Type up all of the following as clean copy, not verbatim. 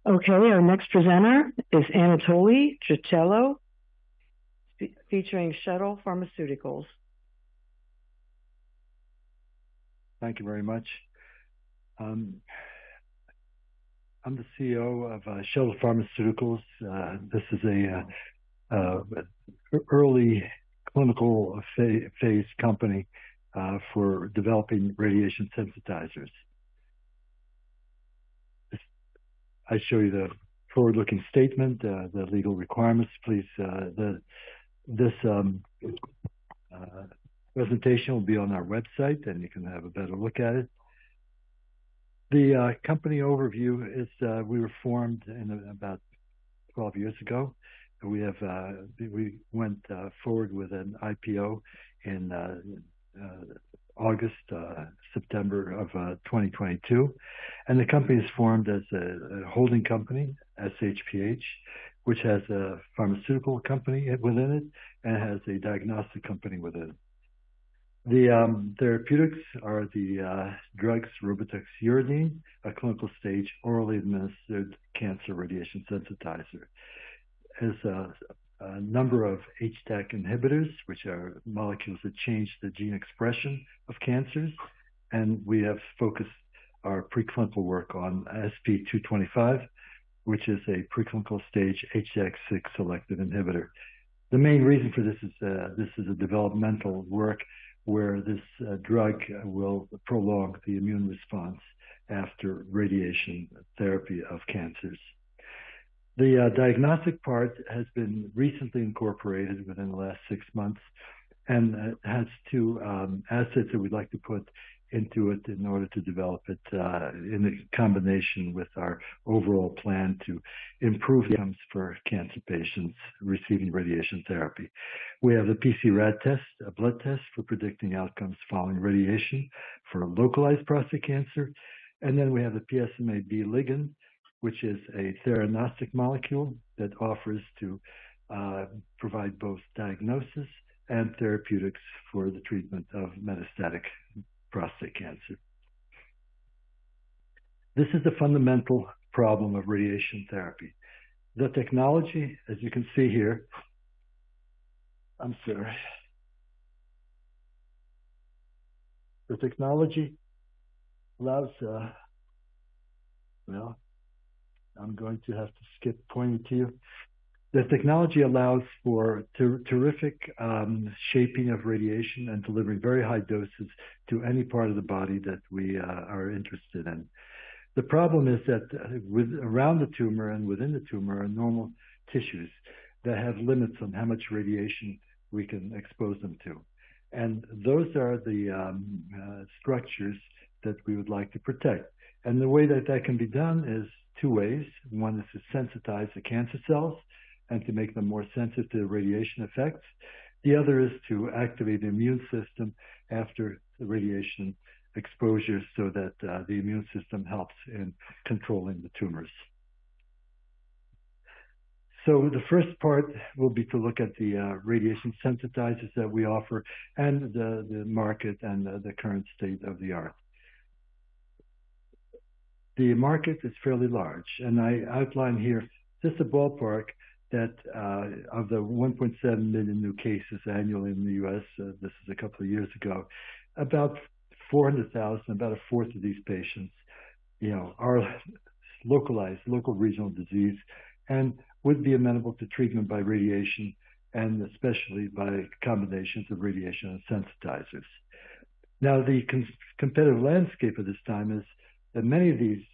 Okay, our next presenter is Anatoly Jutello, featuring Shuttle Pharmaceuticals. Thank you very much. I'm the CEO of Shuttle Pharmaceuticals. This is a early clinical phase company for developing radiation sensitizers. I show you the forward-looking statement, the legal requirements. Please, this presentation will be on our website, and you can have a better look at it. The company overview is we were formed in about 12 years ago. We went forward with an IPO in September of 2022, and the company is formed as a holding company, SHPH, which has a pharmaceutical company within it and has a diagnostic company within it. The therapeutics are the drugs robotuxuridine, a clinical stage orally administered cancer radiation sensitizer. Has a number of HDAC inhibitors, which are molecules that change the gene expression of cancers, and we have focused our preclinical work on SP225, which is a preclinical stage HDAC6 selective inhibitor. The main reason for this is a developmental work where this drug will prolong the immune response after radiation therapy of cancers. The diagnostic part has been recently incorporated within the last 6 months, and has two assets that we'd like to put into it in order to develop it in combination with our overall plan to improve the outcomes for cancer patients receiving radiation therapy. We have the PC-RAD test, a blood test for predicting outcomes following radiation for localized prostate cancer. And then we have the PSMA-B ligand, which is a theranostic molecule that offers to provide both diagnosis and therapeutics for the treatment of metastatic prostate cancer. This is the fundamental problem of radiation therapy. The technology, as you can see here, the technology allows, well, I'm going to have to skip pointing to you. The technology allows for terrific shaping of radiation and delivering very high doses to any part of the body that we are interested in. The problem is that around the tumor and within the tumor are normal tissues that have limits on how much radiation we can expose them to. And those are the structures that we would like to protect. And the way that that can be done is two ways. One is to sensitize the cancer cells and to make them more sensitive to radiation effects. The other is to activate the immune system after the radiation exposure so that the immune system helps in controlling the tumors. So the first part will be to look at the radiation sensitizers that we offer and the market and the current state of the art. The market is fairly large, and I outline here just a ballpark that of the 1.7 million new cases annually in the U.S., this is a couple of years ago, about 400,000, about a fourth of these patients, are localized, local regional disease, and would be amenable to treatment by radiation, and especially by combinations of radiation and sensitizers. Now, the competitive landscape at this time is that many of these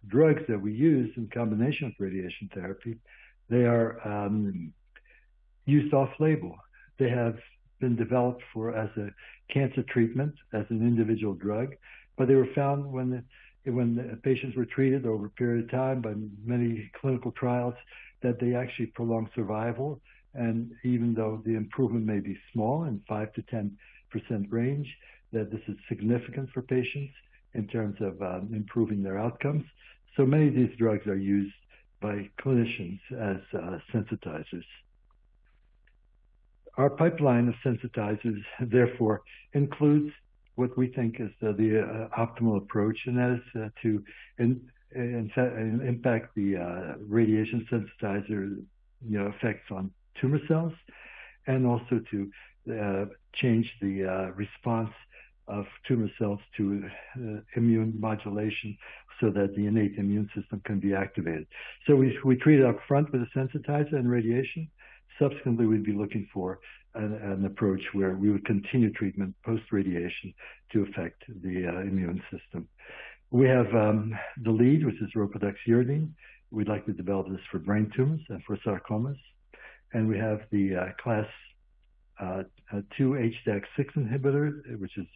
drugs that we use in combination with radiation therapy, they are used off-label. They have been developed as a cancer treatment, as an individual drug, but they were found when the patients were treated over a period of time by many clinical trials that they actually prolong survival. And even though the improvement may be small, in 5 to 10% range, that this is significant for patients in terms of improving their outcomes. So many of these drugs are used by clinicians as sensitizers. Our pipeline of sensitizers, therefore, includes what we think is the optimal approach, and that is to impact the radiation sensitizer, effects on tumor cells, and also to change the response of tumor cells to immune modulation so that the innate immune system can be activated. So we treat it up front with a sensitizer and radiation. Subsequently, we'd be looking for an approach where we would continue treatment post-radiation to affect the immune system. We have the lead, which is ropedoxuridine. We'd like to develop this for brain tumors and for sarcomas. And we have the class 2 HDAC6 inhibitor, which is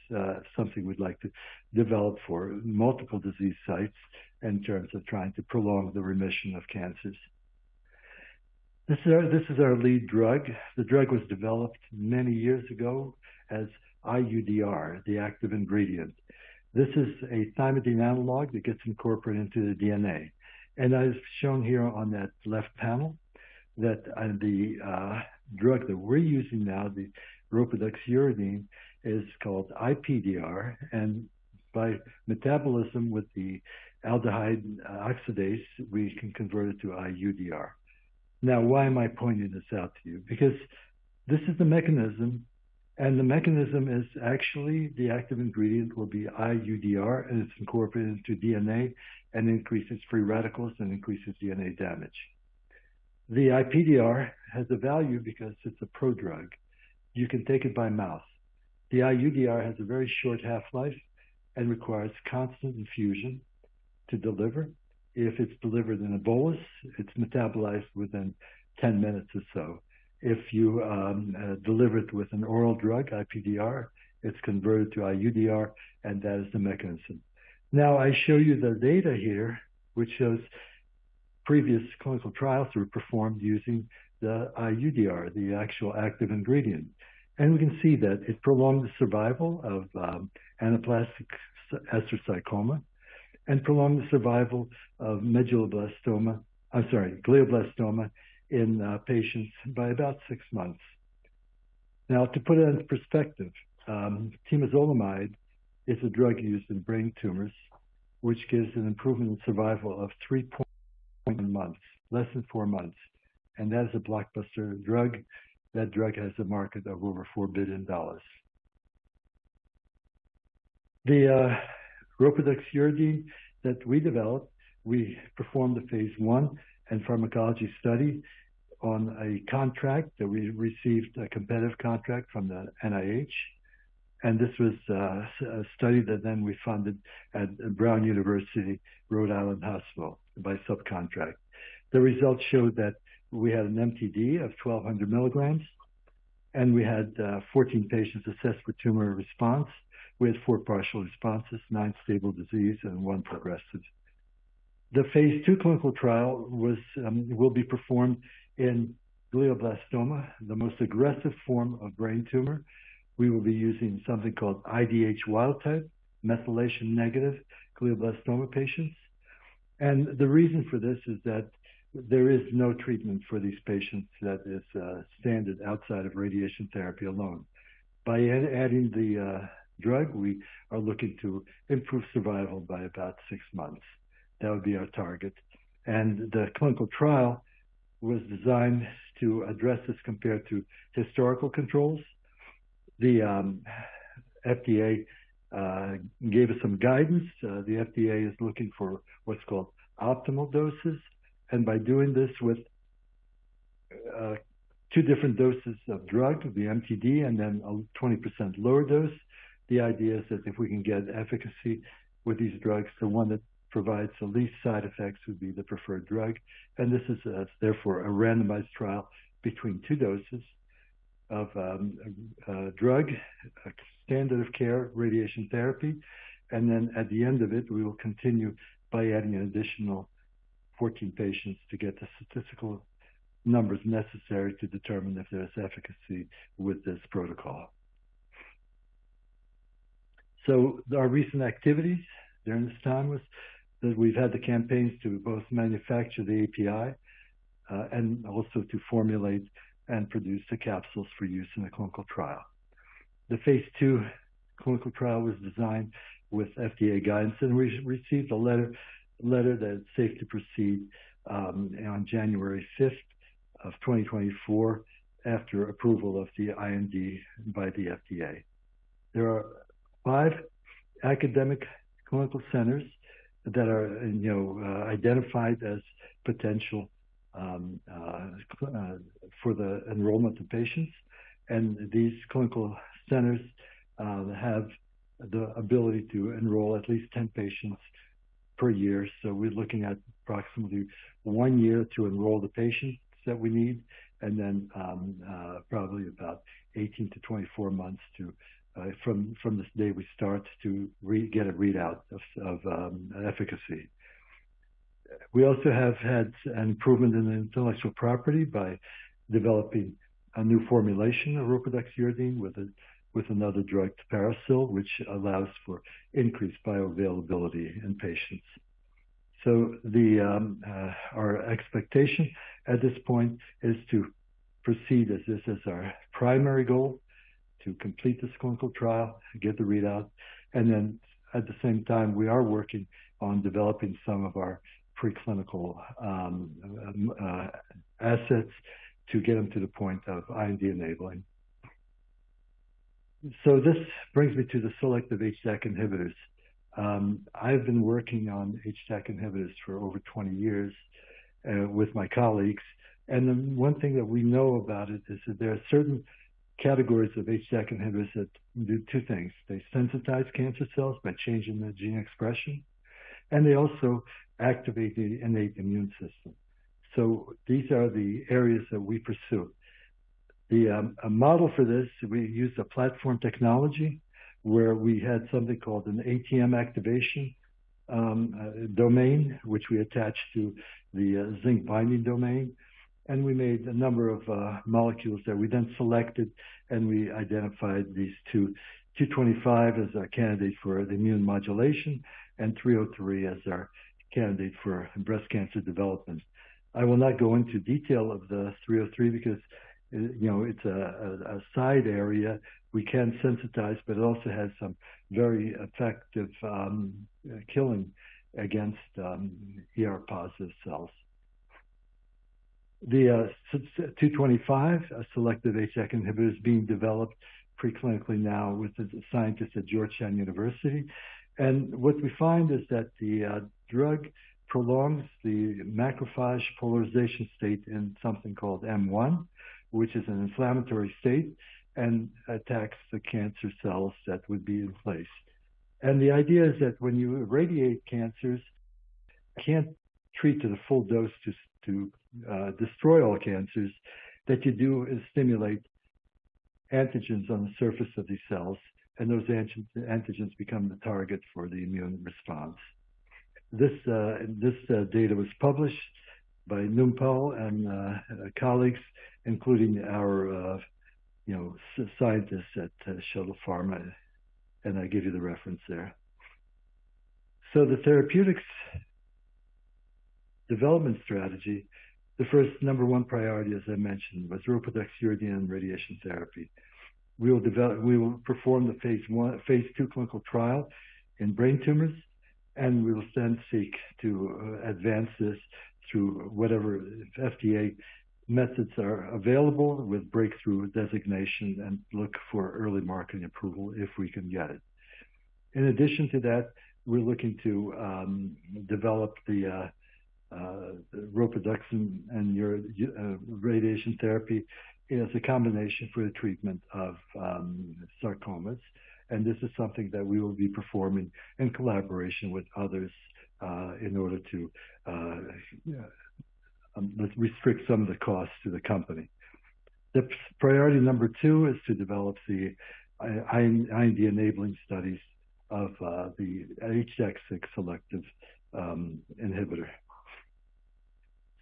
something we'd like to develop for multiple disease sites in terms of trying to prolong the remission of cancers. This is our lead drug. The drug was developed many years ago as IUDR, the active ingredient. This is a thymidine analog that gets incorporated into the DNA. And as shown here on that left panel, that the drug that we're using now, the ropedoxuridine, is called IPDR, and by metabolism with the aldehyde oxidase, we can convert it to IUDR. Now, why am I pointing this out to you? Because this is the mechanism, and the mechanism is actually the active ingredient will be IUDR, and it's incorporated into DNA and increases free radicals and increases DNA damage. The IPDR has a value because it's a prodrug. You can take it by mouth. The IUDR has a very short half-life and requires constant infusion to deliver. If it's delivered in a bolus, it's metabolized within 10 minutes or so. If you deliver it with an oral drug, IPDR, it's converted to IUDR, and that is the mechanism. Now, I show you the data here, which shows previous clinical trials were performed using the IUDR, the actual active ingredient. And we can see that it prolonged the survival of anaplastic astrocytoma and prolonged the survival of glioblastoma in patients by about 6 months. Now, to put it into perspective, temozolomide is a drug used in brain tumors, which gives an improvement in survival of 3.1 months, less than 4 months. And that is a blockbuster drug. That drug has a market of over $4 billion. The ropedoxuridine that we developed, we performed a phase 1 and pharmacology study on a contract that we received, a competitive contract from the NIH. And this was a study that then we funded at Brown University, Rhode Island Hospital by subcontract. The results showed that we had an MTD of 1,200 milligrams, and we had 14 patients assessed for tumor response. We had 4 partial responses, 9 stable disease, and 1 progressive. The phase 2 clinical trial will be performed in glioblastoma, the most aggressive form of brain tumor. We will be using something called IDH wild type, methylation negative glioblastoma patients. And the reason for this is that there is no treatment for these patients that is standard outside of radiation therapy alone. By adding the drug, we are looking to improve survival by about 6 months. That would be our target. And the clinical trial was designed to address this compared to historical controls. The FDA gave us some guidance. The FDA is looking for what's called optimal doses. And by doing this with 2 different doses of drug, the MTD, and then a 20% lower dose, the idea is that if we can get efficacy with these drugs, the one that provides the least side effects would be the preferred drug. And this is therefore a randomized trial between 2 doses of drug, standard of care radiation therapy. And then at the end of it, we will continue by adding an additional 14 patients to get the statistical numbers necessary to determine if there's efficacy with this protocol. So our recent activities during this time was that we've had the campaigns to both manufacture the API and also to formulate and produce the capsules for use in a clinical trial. The phase 2 clinical trial was designed with FDA guidance, and we received a letter letter that it's safe to proceed on January 5th of 2024 after approval of the IND by the FDA. There are 5 academic clinical centers that are, identified as potential for the enrollment of patients, and these clinical centers have the ability to enroll at least 10 patients per year. So we're looking at approximately 1 year to enroll the patients that we need, and then probably about 18 to 24 months to from this day we start to get a readout of efficacy. We also have had an improvement in intellectual property by developing a new formulation of ropidoxuridine with another drug, Parasil, which allows for increased bioavailability in patients. So our expectation at this point is to proceed as this is our primary goal, to complete this clinical trial, get the readout, and then at the same time we are working on developing some of our preclinical assets to get them to the point of IND enabling. So this brings me to the selective HDAC inhibitors. I've been working on HDAC inhibitors for over 20 years with my colleagues, and the one thing that we know about it is that there are certain categories of HDAC inhibitors that do 2 things. They sensitize cancer cells by changing the gene expression, and they also activate the innate immune system. So these are the areas that we pursue. A model for this, we used a platform technology where we had something called an ATM activation domain, which we attached to the zinc binding domain. And we made a number of molecules that we then selected, and we identified these 225 as our candidate for the immune modulation, and 303 as our candidate for breast cancer development. I will not go into detail of the 303 because it's a side area. We can sensitize, but it also has some very effective killing against ER-positive cells. The 225, a selective HDAC inhibitor, is being developed preclinically now with the scientists at Georgetown University. And what we find is that the drug prolongs the macrophage polarization state in something called M1, which is an inflammatory state, and attacks the cancer cells that would be in place. And the idea is that when you irradiate cancers, you can't treat to the full dose to destroy all cancers. That you do is stimulate antigens on the surface of these cells, and those antigens become the target for the immune response. This data was published by Numpal and colleagues, including our scientists at Shuttle Pharma, and I give you the reference there. So the therapeutics development strategy, the first number 1 priority, as I mentioned, was ropidoxuridine and radiation therapy. We will perform the phase 2 clinical trial in brain tumors, and we will then seek to advance this through whatever FDA methods are available with breakthrough designation and look for early marketing approval if we can get it. In addition to that, we're looking to develop the ropidoxin and radiation therapy as a combination for the treatment of sarcomas. And this is something that we will be performing in collaboration with others in order to restrict some of the costs to the company. The priority number 2 is to develop the IND enabling studies of the HDAC6 selective inhibitor.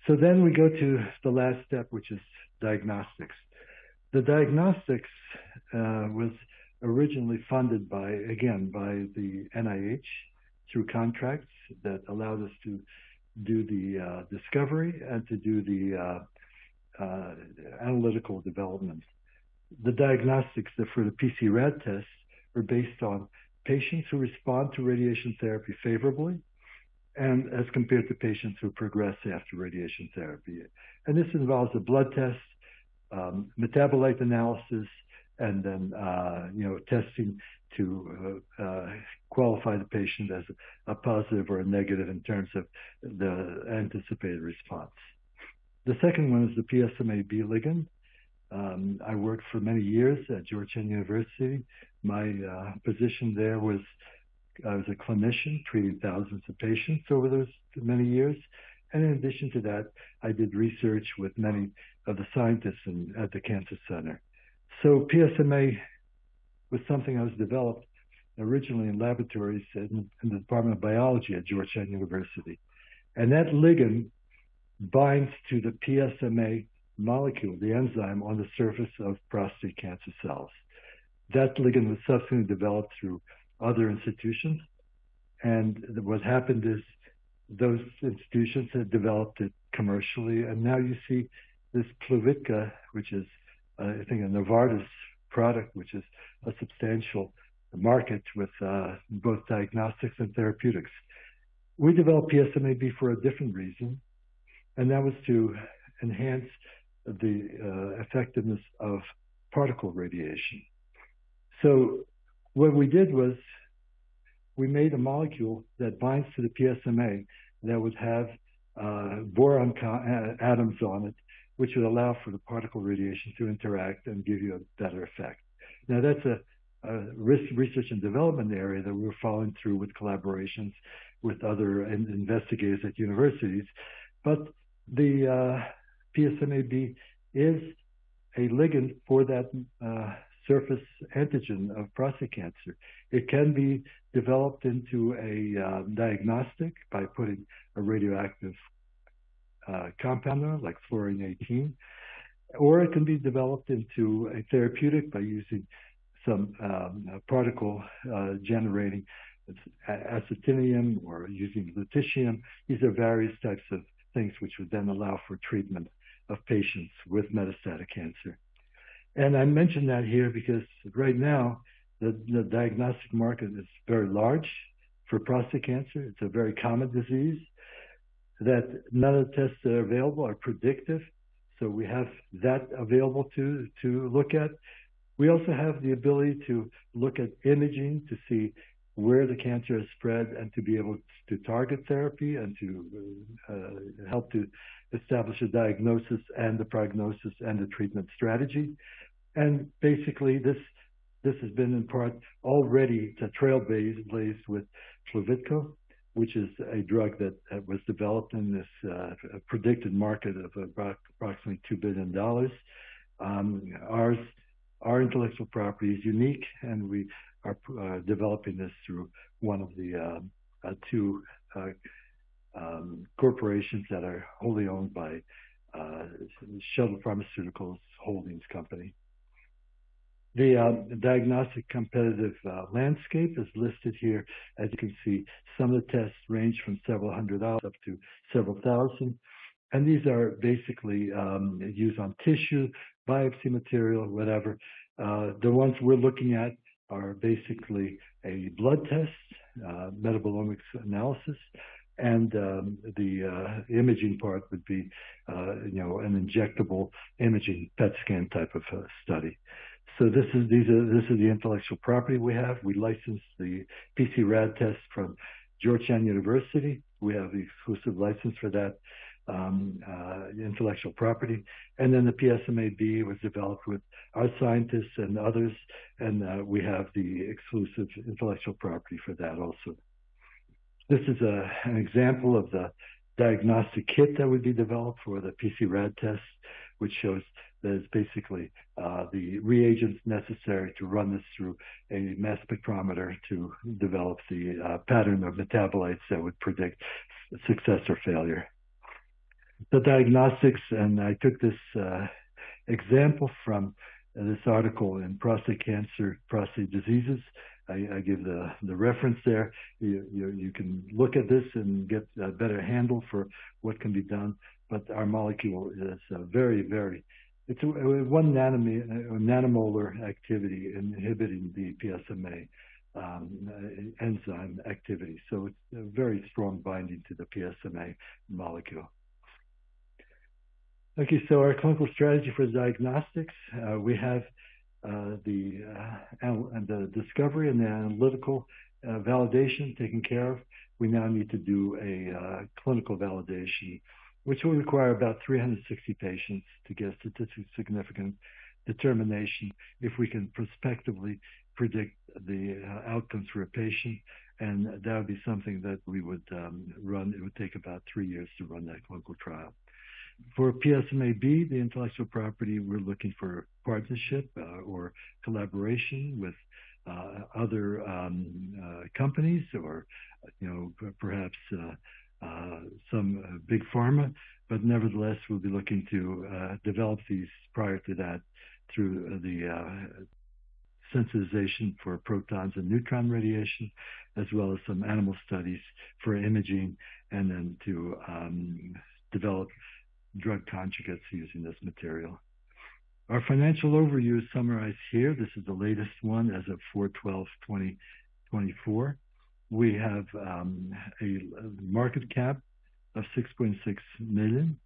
So then we go to the last step, which is diagnostics. The diagnostics was originally funded by the NIH through contracts that allowed us to do the discovery and to do the analytical development. The diagnostics for the PC-RAD tests are based on patients who respond to radiation therapy favorably and as compared to patients who progress after radiation therapy. And this involves a blood test, metabolite analysis, and then testing to qualify the patient as a positive or a negative in terms of the anticipated response. The second one is the PSMA-B ligand. I worked for many years at Georgetown University. My position there was I was a clinician treating thousands of patients over those many years. And in addition to that, I did research with many of the scientists at the Cancer Center. So PSMA was something that was developed originally in laboratories in the Department of Biology at Georgetown University. And that ligand binds to the PSMA molecule, the enzyme on the surface of prostate cancer cells. That ligand was subsequently developed through other institutions. And what happened is those institutions had developed it commercially. And now you see this Pluvicto, which is, I think, a Novartis product, which is a substantial market with both diagnostics and therapeutics. We developed PSMA-B for a different reason, and that was to enhance the effectiveness of particle radiation. So what we did was we made a molecule that binds to the PSMA that would have boron atoms on it, which would allow for the particle radiation to interact and give you a better effect. Now, that's a research and development area that we're following through with collaborations with other investigators at universities. But the PSMA-B is a ligand for that surface antigen of prostate cancer. It can be developed into a diagnostic by putting a radioactive compound on, like fluorine-18, or it can be developed into a therapeutic by using some particle generating actinium or using lutetium. These are various types of things which would then allow for treatment of patients with metastatic cancer. And I mention that here because right now, the diagnostic market is very large for prostate cancer. It's a very common disease that none of the tests that are available are predictive. So we have that available to look at. We also have the ability to look at imaging to see where the cancer has spread and to be able to target therapy and to help to establish a diagnosis and the prognosis and the treatment strategy. And basically, this has been in part already a trailblazed with Pluvicto, which is a drug that was developed in this predicted market of approximately $2 billion. Our intellectual property is unique, and we are developing this through one of the two corporations that are wholly owned by Shuttle Pharmaceuticals Holdings company. The diagnostic competitive landscape is listed here. As you can see, some of the tests range from several $100 up to several thousand. And these are basically used on tissue, biopsy material, whatever. The ones we're looking at are basically a blood test, metabolomics analysis, and the imaging part would be, an injectable imaging PET scan type of study. So this is the intellectual property we have. We licensed the PC-RAD test from Georgetown University. We have the exclusive license for that intellectual property. And then the PSMA-B was developed with our scientists and others, and we have the exclusive intellectual property for that also. This is an example of the diagnostic kit that would be developed for the PC-RAD test, which shows that it's basically the reagents necessary to run this through a mass spectrometer to develop the pattern of metabolites that would predict success or failure. The diagnostics, and I took this example from this article in Prostate Cancer, Prostate Diseases. I give the reference there. You can look at this and get a better handle for what can be done. But our molecule is it's a 1 nanomolar activity inhibiting the PSMA. enzyme activity. So it's a very strong binding to the PSMA molecule. Okay, so our clinical strategy for diagnostics, we have the discovery and the analytical validation taken care of. We now need to do a clinical validation, which will require about 360 patients to get statistically significant determination if we can prospectively predict the outcomes for a patient. And that would be something that we would run. It would take about 3 years to run that clinical trial. For PSMA-B, the intellectual property, we're looking for partnership or collaboration with other companies, or perhaps some big pharma. But nevertheless, we'll be looking to develop these prior to that through the sensitization for protons and neutron radiation, as well as some animal studies for imaging, and then to develop drug conjugates using this material. Our financial overview is summarized here. This is the latest one as of 4/12/2024. We have a market cap of 6.6 million.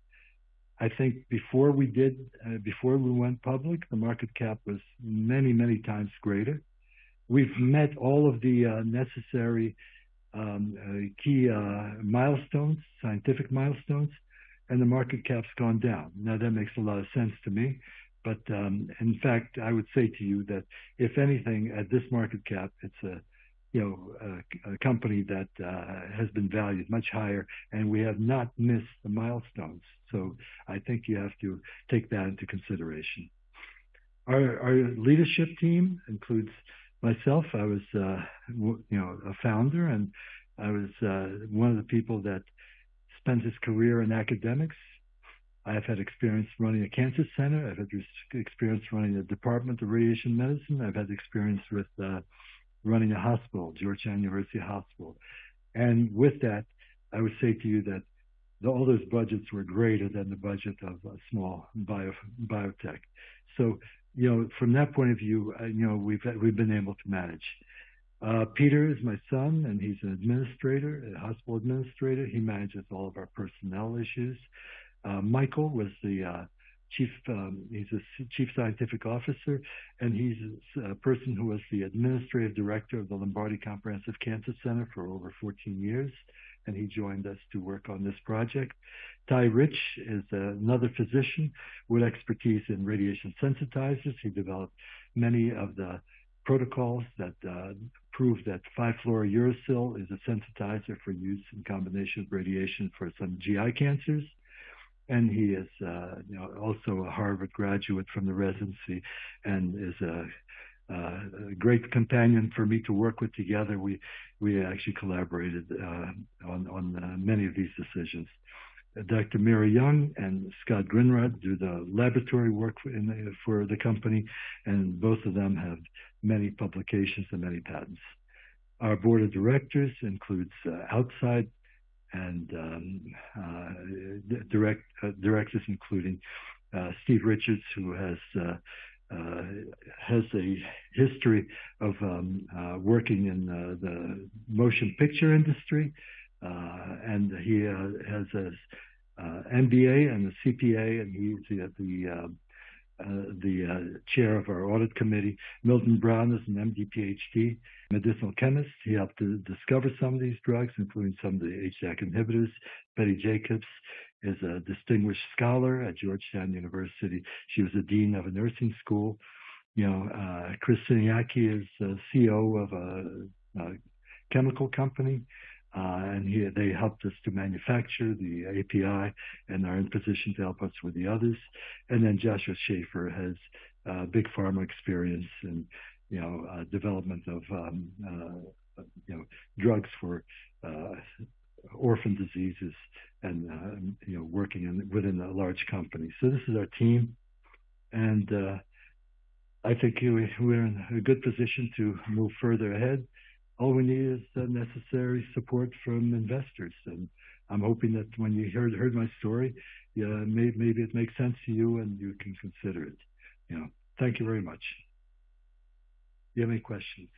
I think before we went public, the market cap was many, many times greater. We've met all of the necessary key milestones, scientific milestones, and the market cap's gone down. Now, that makes a lot of sense to me. But in fact, I would say to you that if anything, at this market cap, it's a company that has been valued much higher, and we have not missed the milestones. So I think you have to take that into consideration. Our leadership team includes myself. I was, a founder, and I was one of the people that spent his career in academics. I've had experience running a cancer center. I've had experience running a department of radiation medicine. I've had experience with running a hospital, Georgetown University Hospital. And with that, I would say to you that all those budgets were greater than the budget of a small biotech. So, from that point of view, we've been able to manage. Peter is my son, and he's an administrator, a hospital administrator. He manages all of our personnel issues. Michael was the he's a chief scientific officer, and he's a person who was the administrative director of the Lombardi Comprehensive Cancer Center for over 14 years, and he joined us to work on this project. Ty Rich is another physician with expertise in radiation sensitizers. He developed many of the protocols that prove that 5-fluorouracil is a sensitizer for use in combination with radiation for some GI cancers. And he is also a Harvard graduate from the residency, and is a great companion for me to work with together. We actually collaborated on many of these decisions. Dr. Mira Young and Scott Grinrod do the laboratory work for the company, and both of them have many publications and many patents. Our board of directors includes outside and directors, including Steve Richards, who has a history of working in the motion picture industry, and he has an MBA and a CPA, and he's the chair of our audit committee. Milton Brown is an MD, PhD, medicinal chemist. He helped to discover some of these drugs, including some of the HDAC inhibitors. Betty Jacobs is a distinguished scholar at Georgetown University. She was the dean of a nursing school. Chris Siniaki is the CEO of a chemical company, and they helped us to manufacture the API and are in position to help us with the others. And then Joshua Schaefer has big pharma experience in development of drugs for orphan diseases, and working within a large company. So this is our team, and I think we're in a good position to move further ahead. All we need is the necessary support from investors, and I'm hoping that when you heard my story, maybe it makes sense to you and you can consider it. Thank you very much. Do you have any questions?